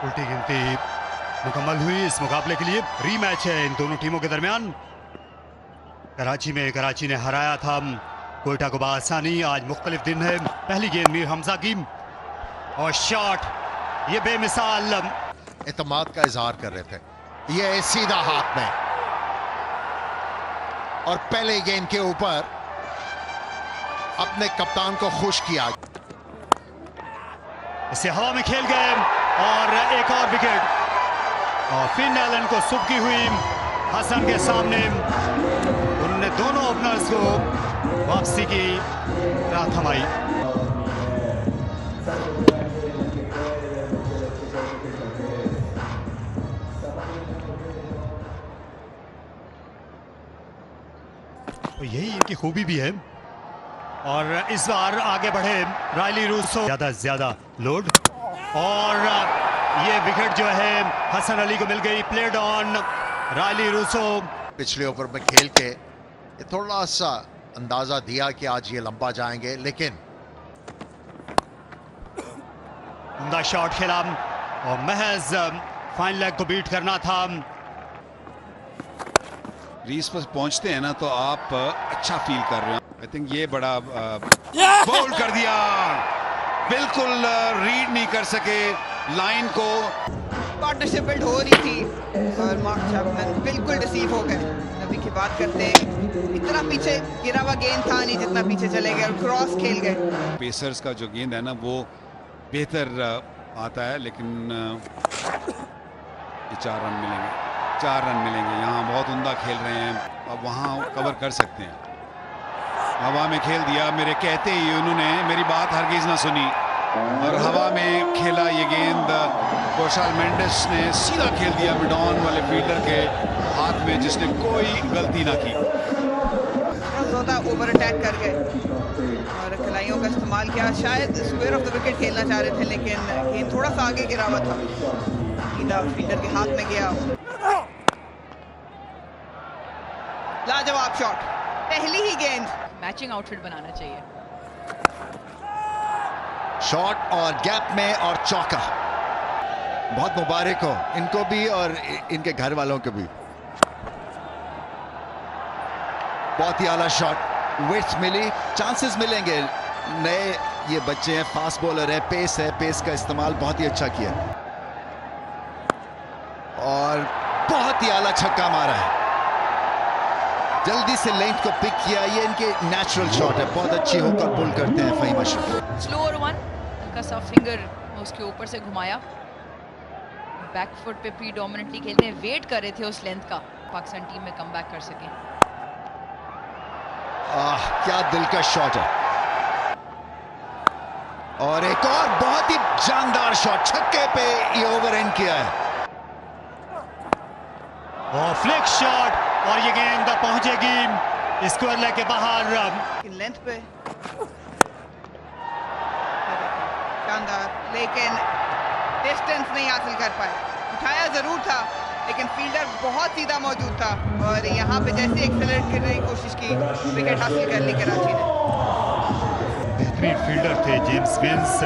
उल्टी गिनती मुकम्मल हुई। इस मुकाबले के लिए रीमैच है इन दोनों टीमों के दरमियान। कराची में कराची ने हराया था कोयटा को बआसानी। आज मुख्तलिफ दिन है। पहली गेंद मीर हमजा की और शॉट, ये बेमिसाल एतमाद का इजहार कर रहे थे। ये सीधा हाथ में और पहले गेंद के ऊपर अपने कप्तान को खुश किया। इसे हवा में खेल गए और एक और विकेट। और फिन एलन को सुबकी हुई हसन के सामने। उन्होंने दोनों ओपनर्स को वापसी की राह थमाई। तो यही इनकी खूबी भी है। और इस बार आगे बढ़े रायली रूसो, ज्यादा से ज्यादा लोड, और ये विकेट जो है हसन अली को मिल गई। Played on Rilee Rossouw. पिछले ओवर में खेल के ये थोड़ा सा अंदाजा दिया कि आज ये लंबा जाएंगे, लेकिन उम्दा शॉट खेला और महज फाइन लेग को बीट करना था। क्रीज पर पहुंचते हैं ना तो आप अच्छा फील कर रहे हो। आई थिंक ये बड़ा बोल्ड कर दिया, बिल्कुल रीड नहीं कर सके लाइन को। पार्टनरशिप बिल्ड हो रही थी और मार्क चैपमैन बिल्कुल डिसीव हो गए। अभी की बात करते हैं, इतना पीछे गिरा हुआ गेंद था नहीं जितना पीछे चले गए और क्रॉस खेल गए। पेसर्स का जो गेंद है ना वो बेहतर आता है, लेकिन ये 4 रन मिलेंगे, 4 रन मिलेंगे। यहाँ बहुत उम्दा खेल रहे हैं, अब वहाँ कवर कर सकते हैं। हवा में खेल दिया, मेरे कहते ही उन्होंने मेरी बात हरगिज ना सुनी और हवा में खेला ये गेंद। कोशाल मेंडिस ने सीधा खेल दिया मिडॉन वाले फील्डर के हाथ में, जिसने कोई गलती ना की। ओवर अटैक कर गए और खिलाड़ियों का इस्तेमाल किया। शायद स्क्वायर ऑफ द विकेट खेलना चाह रहे थे, लेकिन गेंद थोड़ा सा आगे गिरा हुआ था, सीधा फील्डर के हाथ में गया। लाजवाब शॉट, पहली ही गेंद। मैचिंग आउटफिट बनाना चाहिए। शॉट और गैप में और चौका। बहुत मुबारक हो इनको भी और इनके घर वालों को भी। बहुत ही आला शॉट, विड्थ मिली, चांसेस मिलेंगे। नए ये बच्चे हैं, फास्ट बॉलर है, पेस का इस्तेमाल बहुत ही अच्छा किया और बहुत ही आला छक्का मारा है। जल्दी से लेंथ को पिक किया। ये इनके नेचुरल शॉट है, बहुत अच्छी होकर पुल करते हैं फहीम अशरफ। स्लोअर वन, हल्का सा फिंगर उसके ऊपर से घुमाया। बैक फुट पे प्रीडोमिनेंटली खेलते हैं, वेट कर रहे थे उस लेंथ का, पाकिस्तान टीम में कमबैक कर सके। क्या दिलकश शॉट है। और एक और बहुत ही जानदार शॉट, छक्के पे ये ओवर एंड किया है। और फ्लिक शॉट और ये गेंद पहुंचेगी स्क्वायर लेग के बाहर। लेंथ पे शानदार, लेकिन डिस्टेंस नहीं हासिल कर पाए। उठाया जरूर था, लेकिन फील्डर बहुत सीधा मौजूद था और यहाँ पे जैसे एक्सेलरेट करने की कोशिश की, विकेट हासिल कर ली कराची ने। बेहतरीन फील्डर थे जेम्स विंस।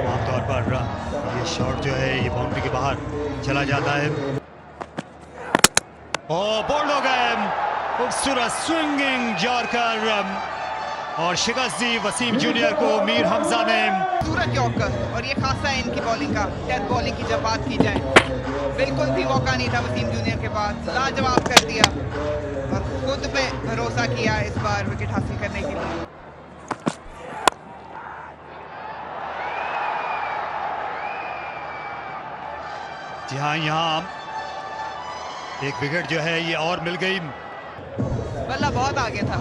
आमतौर पर ये शॉट जो है ये बाउंड्री के बाहर चला जाता है। और बोल्ड हो गए, खूबसूरत स्विंगिंग यॉर्कर और शिकस्त दी वसीम जूनियर को मीर हमजा ने। सूरज यॉर्कर, और ये खासा है इनकी बॉलिंग का। डेथ बॉलिंग की जब बात की जाए, बिल्कुल भी मौका नहीं था वसीम जूनियर के पास। लाजवाब कर दिया और खुद पे भरोसा किया इस बार विकेट हासिल करने के लिए। जी हाँ, यहाँ एक विकेट जो है ये और मिल गई। बल्ला बहुत आगे था,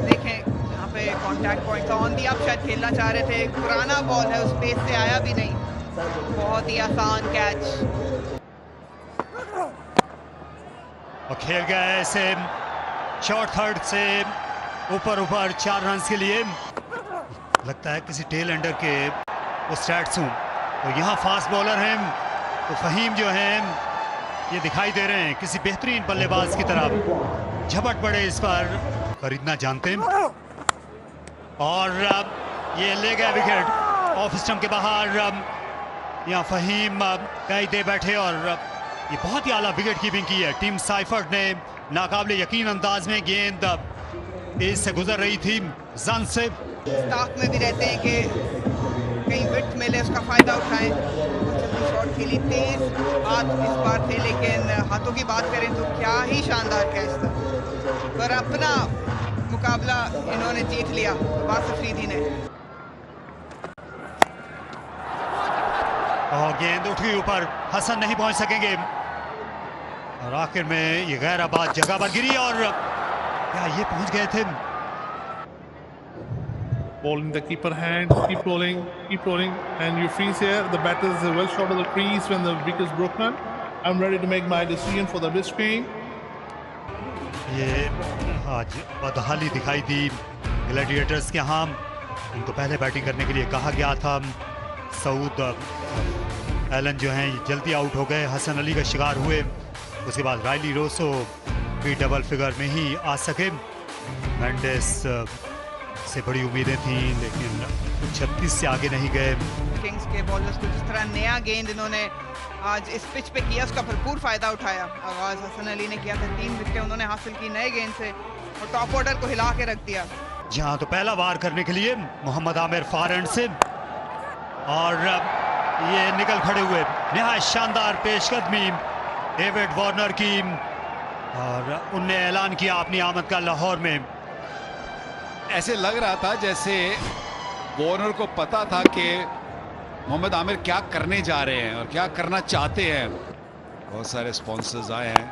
देखें यहाँ पे कांटेक्ट पॉइंट था। ऑन दी आप शायद खेलना चाह रहे थे, पुराना बॉल है, उस पेस से आया भी नहीं। बहुत ही आसान कैच और खेल गया ऐसे शॉर्ट थर्ड से ऊपर 4 रन के लिए। लगता है किसी टेल एंडर के वो स्टैट्स हों। और यहाँ फास्ट बॉलर हैं तो फहीम जो हैं ये दिखाई दे रहे हैं किसी बेहतरीन बल्लेबाज की तरफ। झपट पड़े इस पर, खरीदना जानते हैं। और ये ले गए विकेट ऑफ स्टंप के बाहर। यहाँ फहीम कई दे बैठे और ये बहुत ही आला विकेट कीपिंग की है टीम साइफर्ड ने। नाकाबिले यकीन अंदाज में गेंद तेज से गुजर रही थी जन से। स्टाफ में भी रहते हैं कि कहीं विकेट मिले उसका फायदा उठाएं। शॉट खेली तेज हाथ इस बार थे, लेकिन हाथों की बात करें तो क्या ही शानदार कैच था। पर अपना मुकाबला इन्होंने जीत लिया वासिफ अफरीदी ने। और गेंद उठ गई ऊपर, हसन नहीं पहुंच सकेंगे और आखिर में ये गैराबाद जगह पर गिरी और क्या ये पहुंच गए थे। Ball in the keeper hand, keep rolling, and you freeze here. The batter is well short of the crease when the wicket is broken. I'm ready to make my decision for the wrist swing. ये आज बदहाली दिखाई दी Gladiators के यहाँ। उनको पहले batting करने के लिए कहा गया था। सऊद एलन जो हैं जल्दी आउट हो गए, हसन अली का शिकार हुए। उसके बाद रायली रोसो भी डबल फिगर में ही आ सके। मेंडिस से बड़ी उम्मीदें थीं लेकिन 36 से आगे नहीं गए। किंग्स के बॉलर्स को जिस तरह नया गेंद इन्होंने आज इस पिच पे किया उसका भरपूर फायदा उठाया। आगाज हसन अली ने किया था, 3 विकेटें उन्होंने हासिल की नए गेंद से और टॉप ऑर्डर को हिला के रख दिया। जहां तो पहला वार करने के लिए मोहम्मद आमिर फार एंड से और ये निकल खड़े हुए। निहायत शानदार पेशकदमी डेविड वार्नर की और उनने ऐलान किया अपनी आमद का लाहौर में। ऐसे लग रहा था जैसे वार्नर को पता था कि मोहम्मद आमिर क्या करने जा रहे हैं और क्या करना चाहते हैं। बहुत सारे स्पॉन्सर्स आए हैं।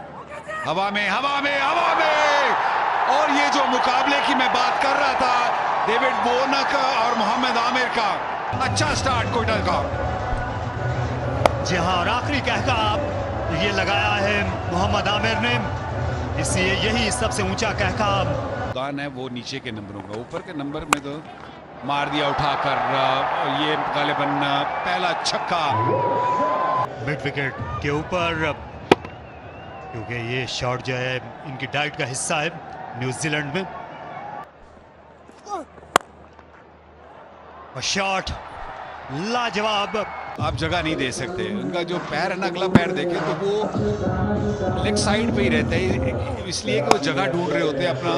हवा में और ये जो मुकाबले की मैं बात कर रहा था डेविड वार्नर का और मोहम्मद आमिर का, अच्छा स्टार्ट क्वार्टर का। जी हाँ, और आखिरी कहका ये लगाया है मोहम्मद आमिर ने, इसलिए यही सबसे ऊंचा कहका दान है वो नीचे के नंबरों का। ऊपर के नंबर में तो मार दिया उठाकर। ये गालिबन पहला छक्का मिड विकेट के ऊपर, क्योंकि ये शॉट जो है इनकी डाइट का हिस्सा है न्यूजीलैंड में। और शॉट लाजवाब। आप जगह नहीं दे सकते। उनका जो पैर है ना, अगला पैर देखें तो वो लेग साइड पे ही रहता है, इसलिए कि वो जगह ढूंढ रहे होते हैं अपना।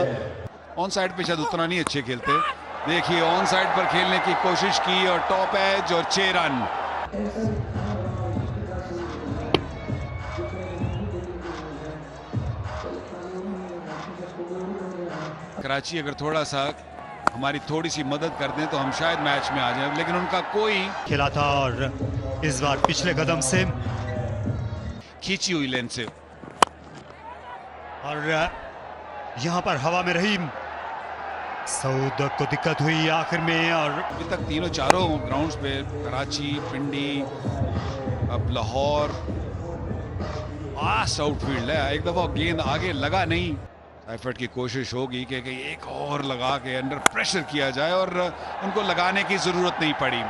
ऑन साइड पे शायद उतना नहीं अच्छे खेलते। देखिए ऑन साइड पर खेलने की कोशिश की और टॉप एज और 6 रन। कराची अगर थोड़ा सा हमारी थोड़ी सी मदद कर दें तो हम शायद मैच में आ जाएं, लेकिन उनका कोई खेला था और इस बार पिछले कदम से खींची हुई लेन से और यहां पर हवा में रही। सऊद को दिक्कत हुई आखिर में और अभी तक तीनों चारों ग्राउंड्स पे कराची, पिंडी, अब लाहौर आउटफील्ड है। एक दफा गेंद आगे लगा नहीं। साइफर्ड की कोशिश होगी कि एक और लगा के अंडर प्रेशर किया जाए और उनको लगाने की जरूरत नहीं पड़ी।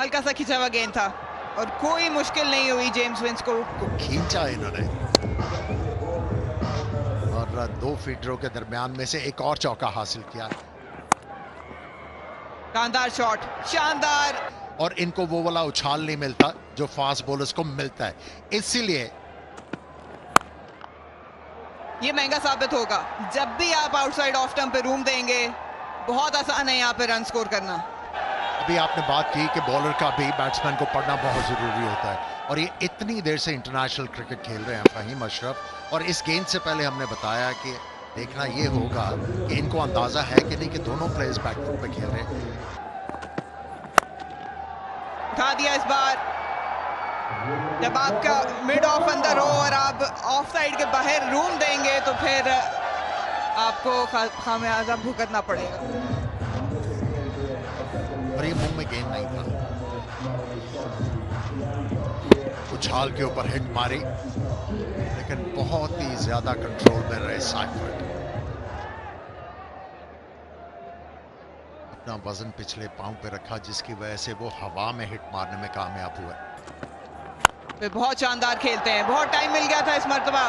हल्का सा खिंचा हुआ गेंद था और कोई मुश्किल नहीं हुई जेम्स विंस को खींचा इन्होंने और 2 फील्डरों के दरमियान में से एक और चौका हासिल किया। शानदार शॉट, शानदार। और इनको वो वाला उछाल नहीं मिलता जो फास्ट बॉलर्स को मिलता है, इसीलिए ये महंगा साबित होगा। जब भी आप आउटसाइड ऑफ स्टंप पे रूम देंगे, बहुत आसान है यहाँ पे रन स्कोर करना। अभी आपने बात की कि बॉलर का भी बैट्समैन को पढ़ना बहुत जरूरी होता है और ये इतनी देर से इंटरनेशनल क्रिकेट खेल रहे हैं फहीम अशरफ। और इस गेंद से पहले हमने बताया कि देखना ये होगा कि इनको अंदाजा है कि नहीं कि दोनों प्लेयर्स बैकफुट पे खेल रहे हैं। उठा दिया इस बार। जब आपका मिड ऑफ अंदर हो और आप ऑफ साइड के बाहर रूम देंगे तो फिर आपको खामियाजा भुगतना पड़ेगा। और ये मुंह में गेंद नहीं था, उछाल के ऊपर हिट मारी, लेकिन बहुत ही ज्यादा कंट्रोल में रहे साइफर्ड। अपना वजन पिछले पांव पे रखा जिसकी वजह से वो हवा में हिट मारने में कामयाब हुआ। वे बहुत शानदार खेलते हैं। बहुत टाइम मिल गया था इस मर्तबा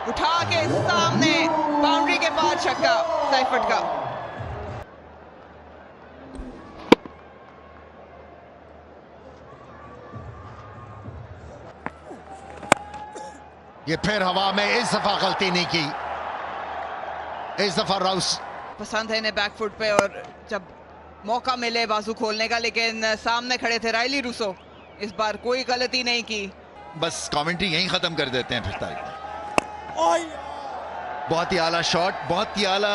उठा के सामने बाउंड्री के पार छक्का साइफर्ट का। ये फिर हवा में, इस दफा गलती नहीं की, इस दफा राउस पसंद है इन्हें बैकफुट पे और जब मौका मिले बाजू खोलने का, लेकिन सामने खड़े थे रायली रूसो, इस बार कोई गलती नहीं की। बस कमेंट्री यहीं खत्म कर देते हैं फिर तक। बहुत ही आला शॉट, बहुत ही आला।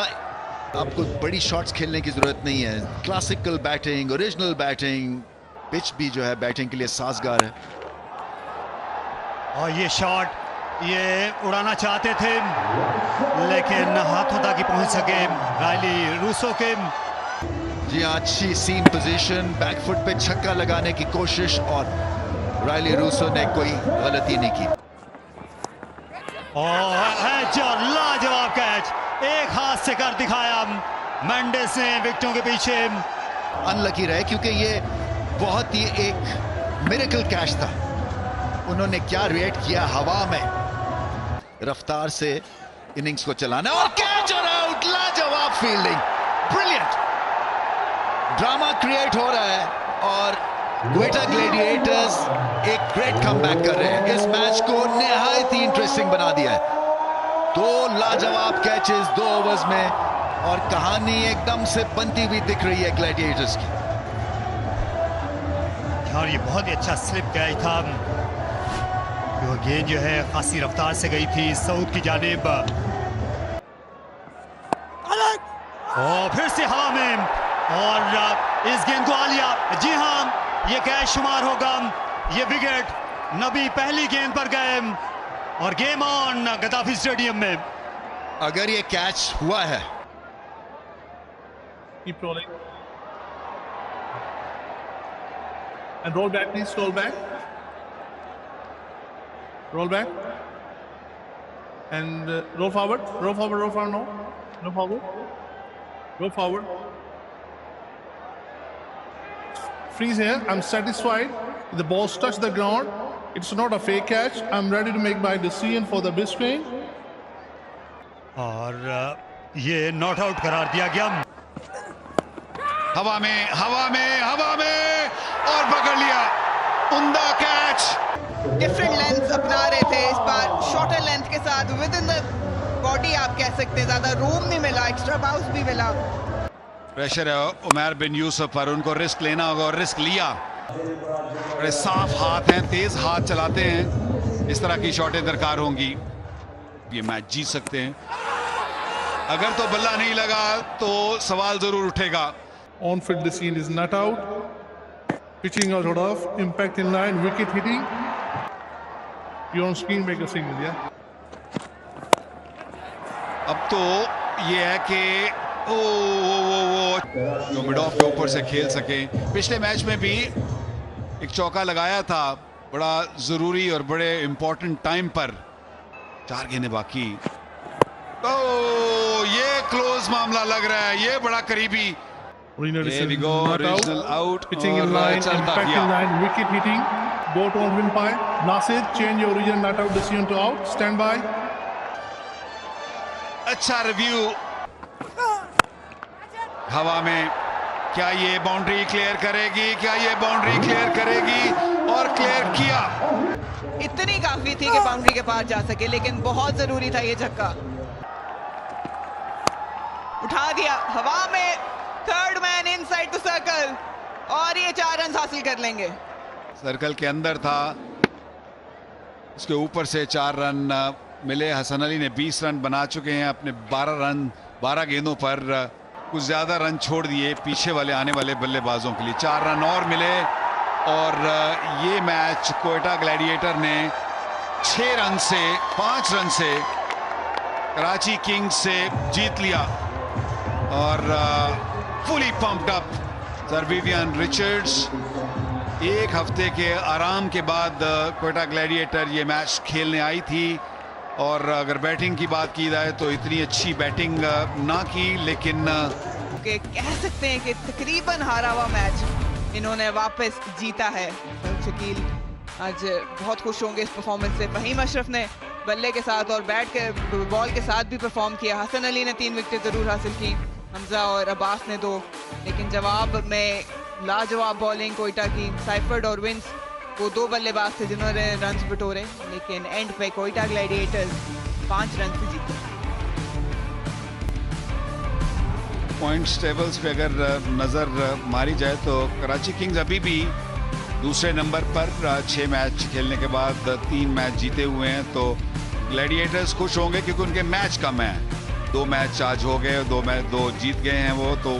आपको बड़ी शॉट्स खेलने की जरूरत नहीं है, classical batting, original batting, pitch भी जो है बैटिंग के लिए साजगार है। और ये शॉट ये उड़ाना चाहते थे लेकिन हाथों तक ही पहुंच सके रायली रूसो के। जी हाँ, अच्छी सीम पोजीशन, बैकफुट पे छक्का लगाने की कोशिश और रायली रूसो ने कोई गलती नहीं की। और जो लाजवाब कैच एक हाथ से कर दिखाया मेंडिस ने विकेटों के पीछे। अनलकी रहे क्योंकि ये बहुत ही एक मिरेकल कैच था। उन्होंने क्या रिएक्ट किया हवा में, रफ्तार से इनिंग्स को चलाना और कैच और आउट। लाजवाब फील्डिंग, ब्रिलियंट। ड्रामा क्रिएट हो रहा है और क्वेटा ग्लैडिएटर्स एक ग्रेट कमबैक कर रहे हैं। इस मैच को निहायत ही इंटरेस्टिंग बना दिया है। 2 लाजवाब कैचेस 2 ओवर्स में और कहानी एकदम से बनती हुई दिख रही है ग्लैडिएटर्स की। और ये बहुत ही अच्छा स्लिप कैच था। वो गेंद जो है खासी रफ्तार से गई थी साउथ की जानिब और फिर से हवा में और इस गेंद को आ लिया। जी हाँ, ये कैच शुमार होगा, ये विकेट। नबी पहली गेंद पर गए और गेम ऑन गद्दाफी स्टेडियम में। अगर ये कैच हुआ है, Keep rolling. And roll back, please. Roll back. Roll back. And roll forward. Roll forward. Roll forward. No. No forward. Roll forward. Freeze here. I'm satisfied. The ball's touched the ground. It's not a fake catch. I'm ready to make my decision for the Brisbane. और ये not out करार दिया गया। हवा में, हवा में, हवा में और पकड़ लिया। उम्दा कैच। डिफरेंट लेंथ अपना रहे थे इस बार, शॉर्टर लेंथ के साथ विद इन द बॉडी आप कह सकते हैं। ज्यादा रूम नहीं मिला, एक्स्ट्रा बाउंस भी मिला। प्रेशर है उमर बिन यूसुफ पर, उनको रिस्क लेना होगा और रिस्क लिया। बड़े साफ हाथ हैं, तेज हाथ चलाते हैं। इस तरह की शॉटें दरकार होंगी, ये मैच जीत सकते हैं। अगर तो बल्ला नहीं लगा तो सवाल जरूर उठेगा। On field, the scene is not out. Pitching out of, impact in line, wicket hitting. You on screen make a signal, yeah? अब तो ये है कि जो मिड ऑफ के ऊपर से खेल सके। पिछले मैच में भी एक चौका लगाया था, बड़ा जरूरी और बड़े इंपॉर्टेंट टाइम पर। 4 गेंदें बाकी। ये क्लोज मामला लग रहा है, ये बड़ा करीबी। There we go, original out. Pitching in line, impact in line, wicket hitting. Boat on umpire. Nasir, change your original not out decision to out. Stand by. अच्छा रिव्यू। हवा में, क्या ये बाउंड्री क्लियर करेगी? क्या ये बाउंड्री क्लियर करेगी? और क्लियर किया। इतनी काफी थी कि बाउंड्री के पार जा सके, लेकिन बहुत जरूरी था ये छक्का। उठा दिया हवा में, third man inside the circle और ये 4 रन हासिल कर लेंगे। सर्कल के अंदर था, उसके ऊपर से 4 रन मिले। हसन अली ने 20 रन बना चुके हैं अपने 12 गेंदों पर। कुछ ज्यादा रन छोड़ दिए पीछे वाले आने वाले बल्लेबाजों के लिए। 4 रन और मिले और ये मैच क्वेटा ग्लैडिएटर ने 6 रन से 5 रन से कराची किंग्स से जीत लिया। और fully pumped up sir Vivian Richards. 1 हफ्ते के आराम के बाद क्वेटा ग्लैडिएटर ये मैच खेलने आई थी और अगर बैटिंग की बात की जाए तो इतनी अच्छी बैटिंग ना की, लेकिन कह सकते हैं कि तकरीबन हारा हुआ मैच इन्होंने वापस जीता है। शकील आज बहुत खुश होंगे इस परफॉर्मेंस से। फहीम अशरफ ने बल्ले के साथ और बैट के बॉल के साथ भी परफॉर्म किया। हसन अली ने 3 विकेट जरूर हासिल की, हमजा और अब्बास ने 2, लेकिन जवाब में लाजवाब बॉलिंग कोयटा की। साइफर्ड और विंस वो 2 बल्लेबाज थे जिन्होंने रन बटोरे, लेकिन एंड पे कोयटा ग्लैडिएटर्स 5 रन से जीते। पॉइंट्स टेबल्स पे अगर नज़र मारी जाए तो कराची किंग्स अभी भी दूसरे नंबर पर 6 मैच खेलने के बाद 3 मैच जीते हुए हैं। तो ग्लैडिएटर्स खुश होंगे क्योंकि उनके मैच कम हैं। 2 मैच आज हो गए, 2 मैच 2 जीत गए हैं वो। तो